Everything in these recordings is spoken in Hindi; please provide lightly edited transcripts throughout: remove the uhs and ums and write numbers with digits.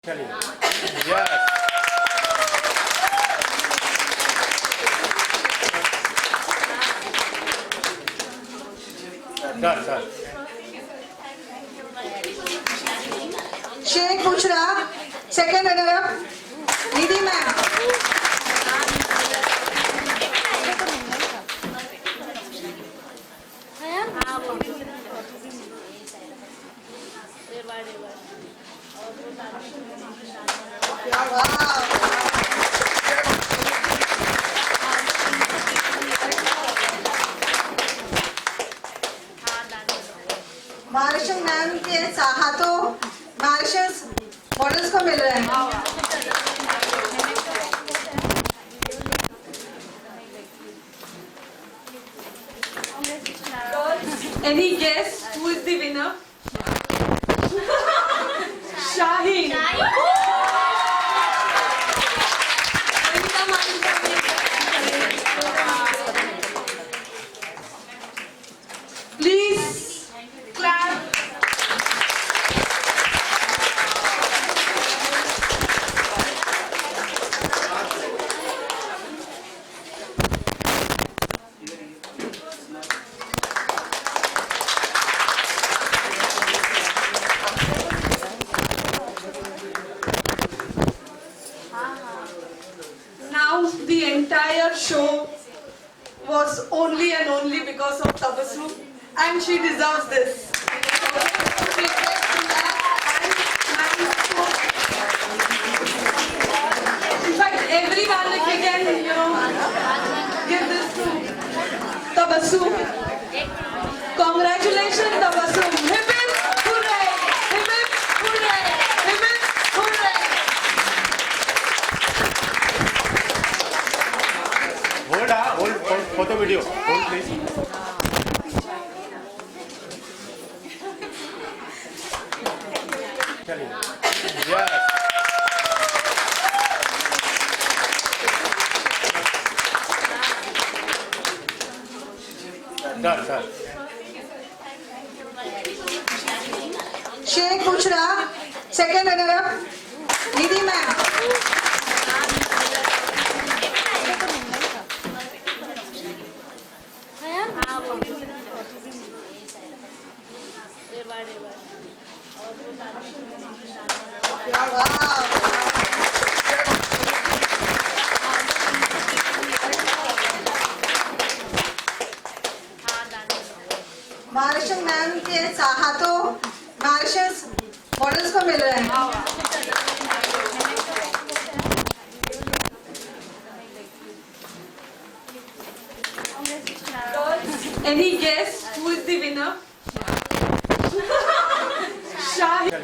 चलिए yes sir Sheikh Bushra second runner up Nidhi ma'am martial ma'am के हाथों मार्शल्स मॉडल्स को मिल रहे हैं. Any guess who is the winner? Shaheen. Please clap. Now the entire show was only and only because of Tabassum, and she deserves this. In fact, everyone, if we can, give this to Tabassum. Congratulations, Tabassum. Hip hip hooray! Hip hip hooray! Hip hip hooray! Hold photo video hold please चलिए yes sir Sheikh Bushra second runner up Nidhi ma'am martial ma'am के हाथों मार्शल्स मॉडल्स को मिल रहे हैं. Any guess who is the winner? Shaheen.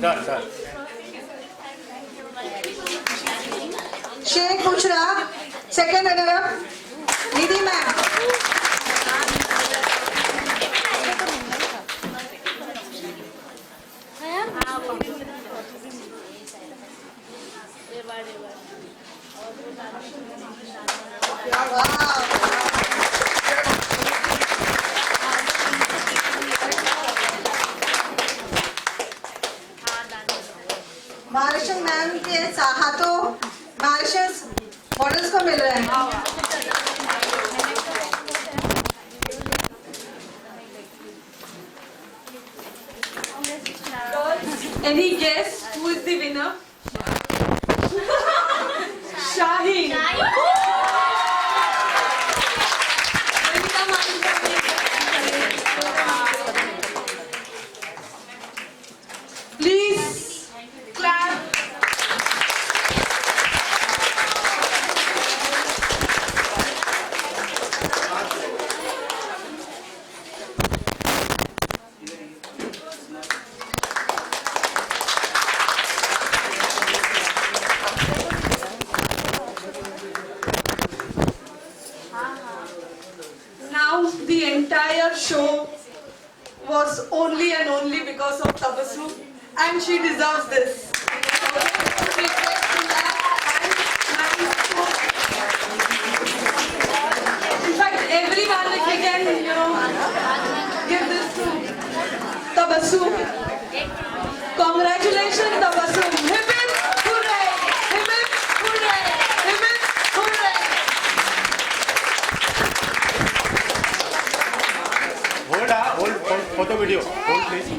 Yes sir Sheikh Bushra second runner up Nidhi ma'am martial ma'am के हाथों मार्शल्स मॉडल्स को मिल रहे हैं. Any guess who is the winner? Shaheen. Please clap. Now the entire show was only and only because of Tabassum, and she deserves this. In Tabassum. Congratulations, Tabassum. Hip hip hooray! Hip hip hooray! Hip hip hooray! Hold photo video. Hold please.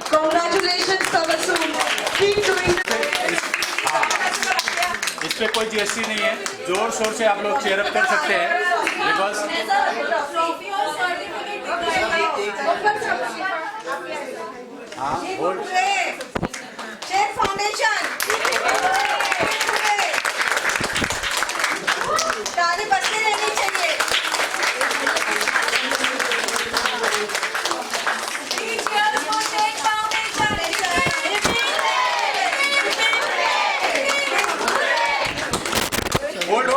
Congratulations, Tabassum. Keep doing this. इस पे कोई जीएसटी नहीं है, जोर शोर से आप लोग चेयर अप कर सकते हैं बिकॉज हाँ होल्ड शेख फाउंडेशन ताली बजती रहनी चाहिए। Three cheers for Sheikh Foundation. Hold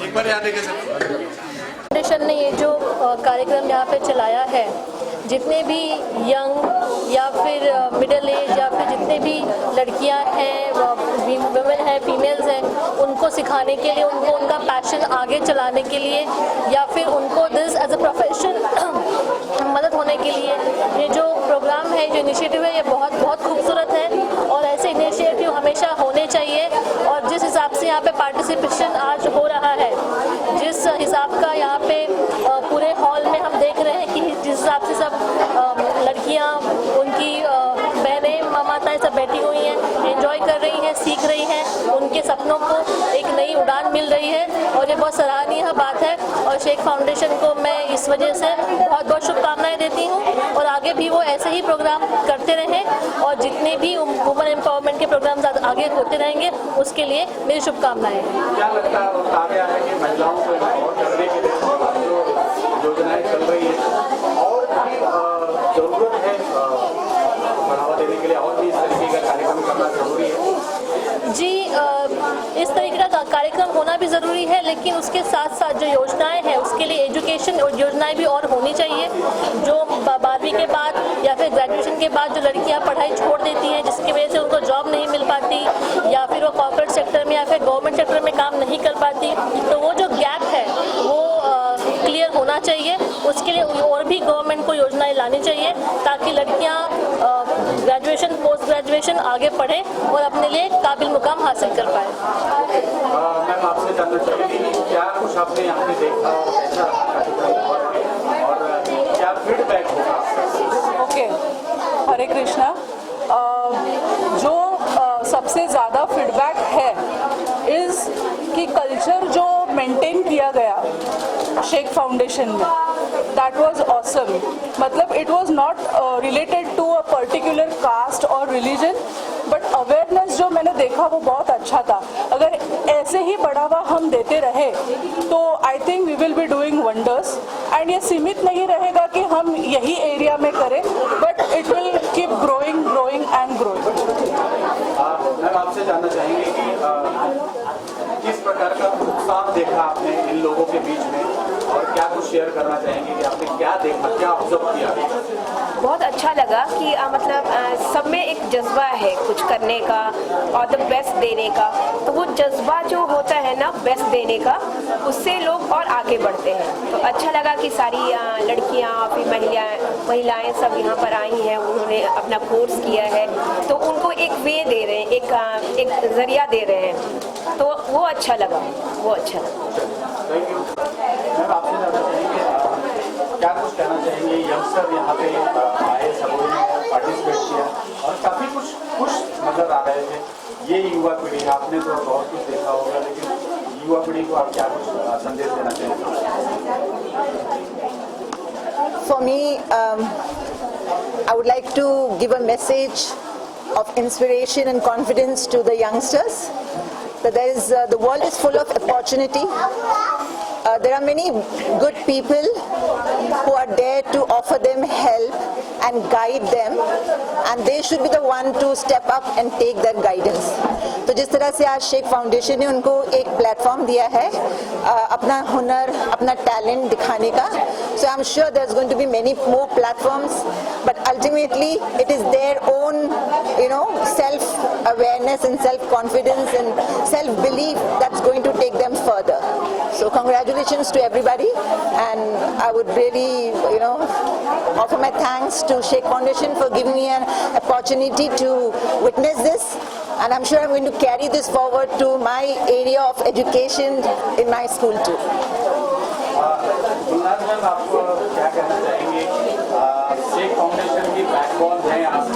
एक बार याद है कैसे फाउंडेशन ने ये जो कार्यक्रम यहाँ पे चलाया है, जितने भी यंग या फिर मिडिल एज या फिर जितने भी लड़कियाँ हैं, वुमेन हैं, फीमेल्स हैं, उनको सिखाने के लिए, उनको उनका पैशन आगे चलाने के लिए या फिर उनको दिस एज अ प्रोफेशन मदद होने के लिए ये जो प्रोग्राम है, जो इनिशिएटिव है, ये बहुत बहुत खूबसूरत है और ऐसे इनिशिएटिव हमेशा होने चाहिए। और जिस हिसाब से यहाँ पे पार्टिसिपेशन आज हो रहा है, जिस हिसाब का यहाँ पे पूरे हॉल में हम देख रहे हैं कि जिस हिसाब से सब लड़कियाँ, उनकी बहनें, माताएं सब बैठी हुई हैं, एंजॉय कर रही हैं, सीख रही हैं, उनके सपनों को एक नई उड़ान मिल रही है और ये बहुत सराहनीय बात है। और शेख फाउंडेशन को मैं इस वजह से बहुत बहुत शुभकामनाएं देती हूँ और आगे भी वो ऐसे ही प्रोग्राम करते रहें और जितने भी वुमेन एम्पावरमेंट के प्रोग्राम आगे होते रहेंगे उसके लिए मेरी शुभकामनाएं। क्या लगता है कार्य है कि महिलाओं को empower करने के लिए जो योजनाएं चल रही है और भी जरूरत है बढ़ावा देने के लिए और भी इस तरीके का कार्यक्रम करना जरूरी है? जी, इस तरीके का कार्यक्रम होना भी ज़रूरी है, लेकिन उसके साथ साथ जो योजनाएं हैं उसके लिए एजुकेशन और योजनाएं भी और होनी चाहिए। जो 12वीं के बाद या फिर ग्रेजुएशन के बाद जो लड़कियां पढ़ाई छोड़ देती हैं, जिसकी वजह से उनको जॉब नहीं मिल पाती या फिर वो कॉर्पोरेट सेक्टर में या फिर गवर्नमेंट सेक्टर में काम नहीं कर पाती, तो वो जो गैप है वो क्लियर होना चाहिए। उसके लिए और भी गवर्नमेंट को योजनाएं लानी चाहिए ताकि लड़कियां ग्रेजुएशन, पोस्ट ग्रेजुएशन आगे पढ़ें और अपने लिए काबिल मुकाम हासिल कर पाए। मैम आपसे जानना चाहेंगे क्या कुछ आपने यहाँ पे देखा और कैसा कार्यक्रम और क्या फीडबैक होगा? ओके, हरे कृष्णा। जो सबसे ज़्यादा फीडबैक है इज़ कि कल्चर जो मेंटेन किया गया शेख फाउंडेशन में, दैट वाज ऑसम। मतलब it was not related to a particular caste और रिलीजन, बट अवेयरनेस जो मैंने देखा वो बहुत अच्छा था। अगर ऐसे ही बढ़ावा हम देते रहे तो I think we will be doing wonders. And ये सीमित नहीं रहेगा कि हम यही एरिया में करें, but it will keep growing and growing. Ma'am आपसे जानना चाहेंगे कि किस प्रकार का उत्साह देखा आपने इन लोगों के बीच में और क्या कुछ शेयर करना चाहेंगे कि आपने क्या देखा, क्या ऑब्जर्व किया? बहुत अच्छा लगा कि मतलब सब में एक जज्बा है कुछ करने का और द बेस्ट देने का। तो वो जज्बा जो होता है ना बेस्ट देने का, उससे लोग और आगे बढ़ते हैं। तो अच्छा लगा कि सारी लड़कियां फिर महिलाएं सब यहाँ पर आई हैं, उन्होंने अपना कोर्स किया है, तो उनको एक वे दे रहे हैं, एक जरिया दे रहे हैं। तो वो अच्छा लगा, वो अच्छा लगा। Thank you. मैम आपसे जानना चाहेंगे क्या कुछ कहना चाहेंगे? यंगस्टर यहाँ पे आए, सबों ने पार्टिसिपेट किया और काफ़ी कुछ खुश नजर आ रहे थे। ये युवा पीढ़ी, आपने तो बहुत कुछ देखा होगा, लेकिन युवा पीढ़ी को आप क्या कुछ संदेश देना चाहेंगे? For me, I would like to give a message of inspiration and confidence to the youngsters. That there is, the world is full of opportunity. There are many good people who are there to offer them help and guide them, and they should be the one to step up and take that guidance. तो जिस तरह से आज शेख फाउंडेशन ने उनको एक प्लेटफॉर्म दिया है अपना हुनर, अपना टैलेंट दिखाने का. So I'm sure there's going to be many more platforms, but ultimately it is their own, self-awareness and self-confidence and self-belief that's going to take them further. So congratulations to everybody, and I would really, offer my thanks to Sheikh Foundation for giving me an opportunity to witness this, and I'm sure I'm going to carry this forward to my area of education in my school too. Gulnaz ma'am, आप क्या कहना चाहेंगे? शेख फाउंडेशन की बैकबोन है आप,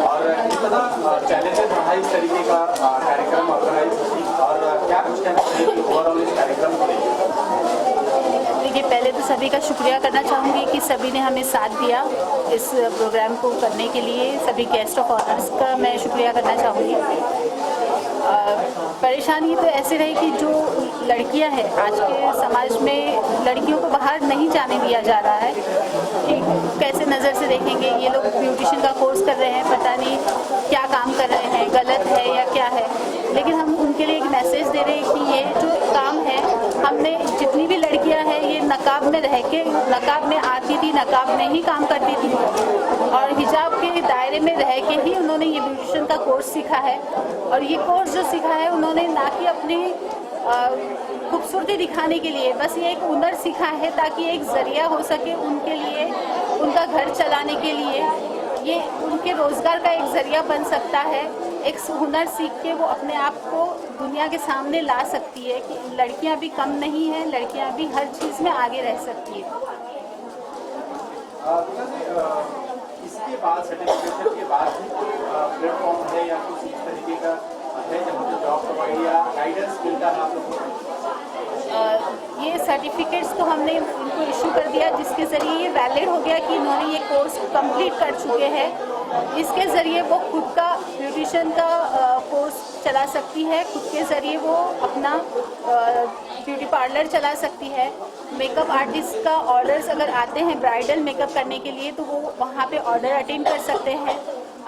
और कितना चैलेंजेस रहा इस तरीके का कार्यक्रम ऑर्गेनाइज, और क्या कुछ कहना चाहिए ओवरऑल इस कार्यक्रम को लेकर? देखिए, पहले तो सभी का शुक्रिया करना चाहूँगी कि सभी ने हमें साथ दिया इस प्रोग्राम को करने के लिए. सभी गेस्ट ऑफ ऑनर्स का मैं शुक्रिया करना चाहूँगी. परेशानी तो ऐसे रही कि जो लड़कियां हैं आज के समाज में, लड़कियों को बाहर नहीं जाने दिया जा रहा है कि कैसे नज़र से देखेंगे. ये लोग ब्यूटिशियन का कोर्स कर रहे हैं, पता नहीं क्या काम कर रहे हैं, गलत है या क्या है. लेकिन हम उनके लिए एक मैसेज दे रहे हैं कि ये जो काम है, हमने जितनी भी लड़कियां हैं ये नकाब में रह के, नकाब में आती थी, नकाब में ही काम करती थी, और हिजाब के दायरे में रह के ही उन्होंने ये ब्यूटिशियन का कोर्स सीखा है. और ये कोर्स जो सीखा है उन्होंने ना कि अपनी खूबसूरती दिखाने के लिए, बस ये एक हुनर सीखा है ताकि एक ज़रिया हो सके उनके लिए, उनका घर चलाने के लिए. ये उनके रोज़गार का एक ज़रिया बन सकता है. एक हुनर सीख के वो अपने आप को दुनिया के सामने ला सकती है कि लड़कियां भी कम नहीं हैं, लड़कियां भी हर चीज़ में आगे रह सकती है. इसके बाद सर्टिफिकेशन के बाद भी कोई प्लेटफॉर्म है या कुछ इस तरीके का है जहाँ पे जॉब प्रोवाइड या गाइडेंस मिलता है आप लोगों को? ये सर्टिफिकेट्स तो हमने इनको इशू कर दिया, जिसके ज़रिए ये वैलिड हो गया कि इन्होंने ये कोर्स कंप्लीट कर चुके हैं. इसके ज़रिए वो खुद का ब्यूटिशियन का कोर्स चला सकती है, खुद के ज़रिए वो अपना ब्यूटी पार्लर चला सकती है. मेकअप आर्टिस्ट का ऑर्डर्स अगर आते हैं ब्राइडल मेकअप करने के लिए तो वो वहाँ पे ऑर्डर अटेंड कर सकते हैं.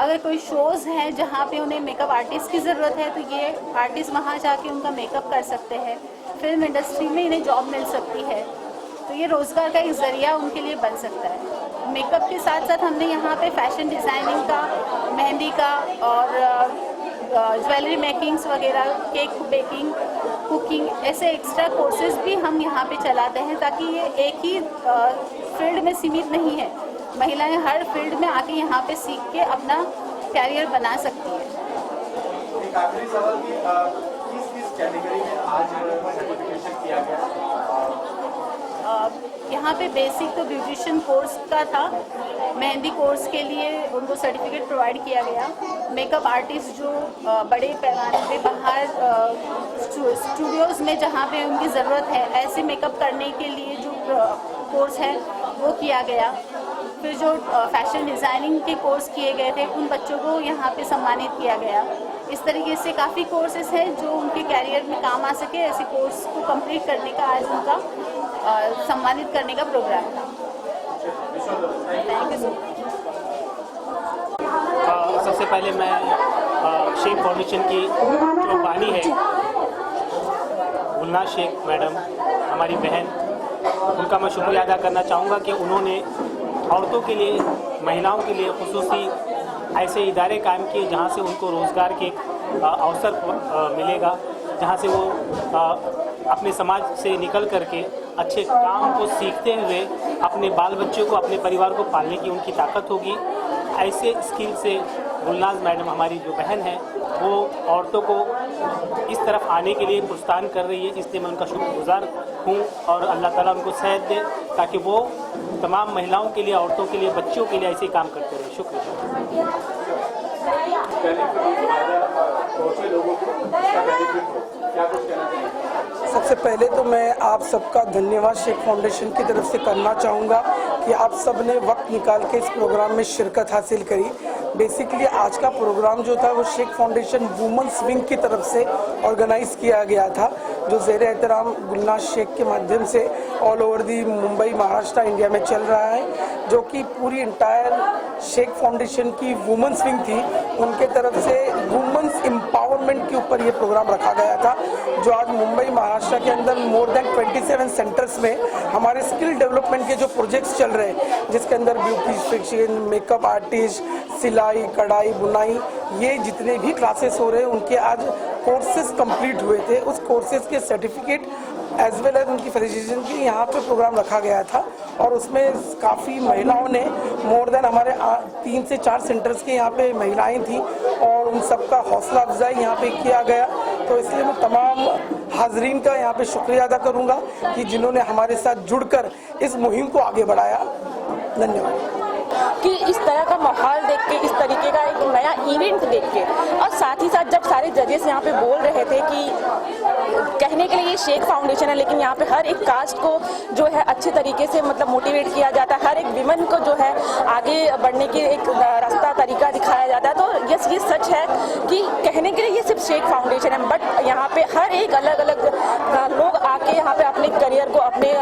अगर कोई शोज़ हैं जहाँ पे उन्हें मेकअप आर्टिस्ट की ज़रूरत है तो ये आर्टिस्ट वहाँ जाके उनका मेकअप कर सकते हैं. फिल्म इंडस्ट्री में इन्हें जॉब मिल सकती है, तो ये रोज़गार का एक ज़रिया उनके लिए बन सकता है. मेकअप के साथ साथ हमने यहाँ पे फैशन डिज़ाइनिंग का, मेहंदी का और ज्वेलरी मेकिंग्स वगैरह, केक बेकिंग, कुकिंग, ऐसे एक्स्ट्रा कोर्सेज भी हम यहाँ पे चलाते हैं ताकि ये एक ही फील्ड में सीमित नहीं है. महिलाएं हर फील्ड में आके यहाँ पे सीख के अपना कैरियर बना सकती है. एक आखिरी सवाल कि किस कैटेगरी में आज सर्टिफिकेशन किया गया? यहाँ पे बेसिक तो ब्यूटिशियन कोर्स का था, मेहंदी कोर्स के लिए उनको सर्टिफिकेट प्रोवाइड किया गया. मेकअप आर्टिस्ट जो बड़े पैमाने पे बाहर स्टूडियोज़ में जहाँ पे उनकी ज़रूरत है ऐसे मेकअप करने के लिए जो कोर्स है वो किया गया. फिर जो फैशन डिज़ाइनिंग के कोर्स किए गए थे उन बच्चों को यहाँ पे सम्मानित किया गया. इस तरीके से काफ़ी कोर्सेज हैं जो उनके कैरियर में काम आ सके. ऐसे कोर्स को कंप्लीट करने का आज उनका सम्मानित करने का प्रोग्राम है. Thank you so much. सबसे पहले मैं शेख फाउंडेशन की जो बानी है गुलनाज शेख मैडम, हमारी बहन, उनका मैं शुक्रिया अदा करना चाहूँगा कि उन्होंने औरतों के लिए, महिलाओं के लिए खुसूसी ऐसे इदारे कायम किए जहाँ से उनको रोज़गार के अवसर मिलेगा, जहाँ से वो अपने समाज से निकल करके अच्छे काम को सीखते हुए अपने बाल बच्चों को, अपने परिवार को पालने की उनकी ताकत होगी. ऐसे स्किल से गुलनाज मैडम हमारी जो बहन है वो औरतों को इस तरफ आने के लिए प्रोत्साहन कर रही है, इसलिए मैं उनका शुक्रगुजार हूँ. और अल्लाह ताला उनको सेहत दे ताकि वो तमाम महिलाओं के लिए, औरतों के लिए, बच्चों के लिए ऐसे ही काम करते रहे. शुक्रिया. सबसे पहले तो मैं आप सबका धन्यवाद शेख फाउंडेशन की तरफ से करना चाहूँगा कि आप सब ने वक्त निकाल के इस प्रोग्राम में शिरकत हासिल करी. बेसिकली आज का प्रोग्राम जो था वो शेख फाउंडेशन वुमेन्स विंग की तरफ से ऑर्गेनाइज़ किया गया था, जो ज़ेर एहतराम गुलनाज शेख के माध्यम से all over the Mumbai, Maharashtra, India में चल रहा है, जो कि पूरी इंटायर शेख फाउंडेशन की वुमेन्स विंग थी, उनके तरफ से वुमेन्स एम्पावरमेंट के ऊपर ये प्रोग्राम रखा गया था, जो आज मुंबई, महाराष्ट्र के अंदर मोर देन 27 सेंटर्स में हमारे स्किल डेवलपमेंट के जो प्रोजेक्ट्स चल रहे हैं, जिसके अंदर ब्यूटिफिकेशन, मेकअप आर्टिस्ट, सिलाई, कढ़ाई, बुनाई, ये जितने भी क्लासेस हो रहे हैं उनके आज कोर्सेज कंप्लीट हुए थे। उस कोर्सेज के सर्टिफिकेट एज वेल एज उनकी फेलिसिटेशन की यहाँ पे प्रोग्राम रखा गया था, और उसमें काफ़ी महिलाओं ने मोर देन हमारे 3 से 4 सेंटर्स के यहाँ पे महिलाएं थी, और उन सबका हौसला अफजाई यहाँ पे किया गया। तो इसलिए मैं तमाम हाजरीन का यहाँ पे शुक्रिया अदा करूँगा कि जिन्होंने हमारे साथ जुड़कर इस मुहिम को आगे बढ़ाया। धन्यवाद। कि इस तरह का माहौल देख के, इस तरीके का एक नया इवेंट देख के, और साथ ही साथ जब सारे जजेस यहाँ पे बोल रहे थे कि कहने के लिए ये शेख फाउंडेशन है, लेकिन यहाँ पे हर एक कास्ट को जो है अच्छे तरीके से मतलब मोटिवेट किया जाता है, हर एक विमेन को जो है आगे बढ़ने की एक रास्ता तरीका दिखाया जाता है। तो यस, ये सच है कि कहने के लिए ये सिर्फ शेख फाउंडेशन है, बट यहाँ पे हर एक अलग अलग लोग आके यहाँ पे अपने करियर को, अपने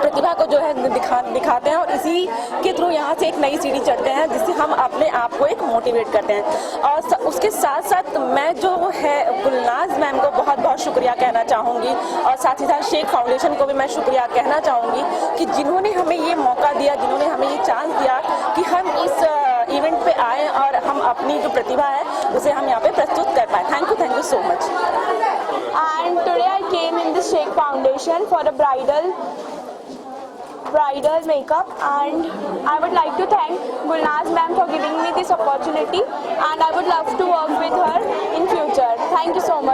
प्रतिभा को जो है दिखाते हैं, और इसी के थ्रू यहाँ से एक नई सीढ़ी चढ़ते हैं, जिससे हम अपने आप को एक मोटिवेट करते हैं। और उसके साथ साथ मैं जो है गुलनाज मैम को बहुत बहुत शुक्रिया कहना चाहूँगी, और साथ ही साथ शेख फाउंडेशन को भी मैं शुक्रिया कहना चाहूँगी कि जिन्होंने हमें ये मौका दिया, जिन्होंने हमें ये चांस दिया कि हम इस इवेंट पे आए और हम अपनी जो प्रतिभा है उसे हम यहाँ पे प्रस्तुत कर पाए। Thank you so much. And today I came in the Sheikh Foundation for a bridal makeup, and I would like to thank Gulnaz ma'am for giving me this opportunity, and I would love to work with her in future. Thank you so much.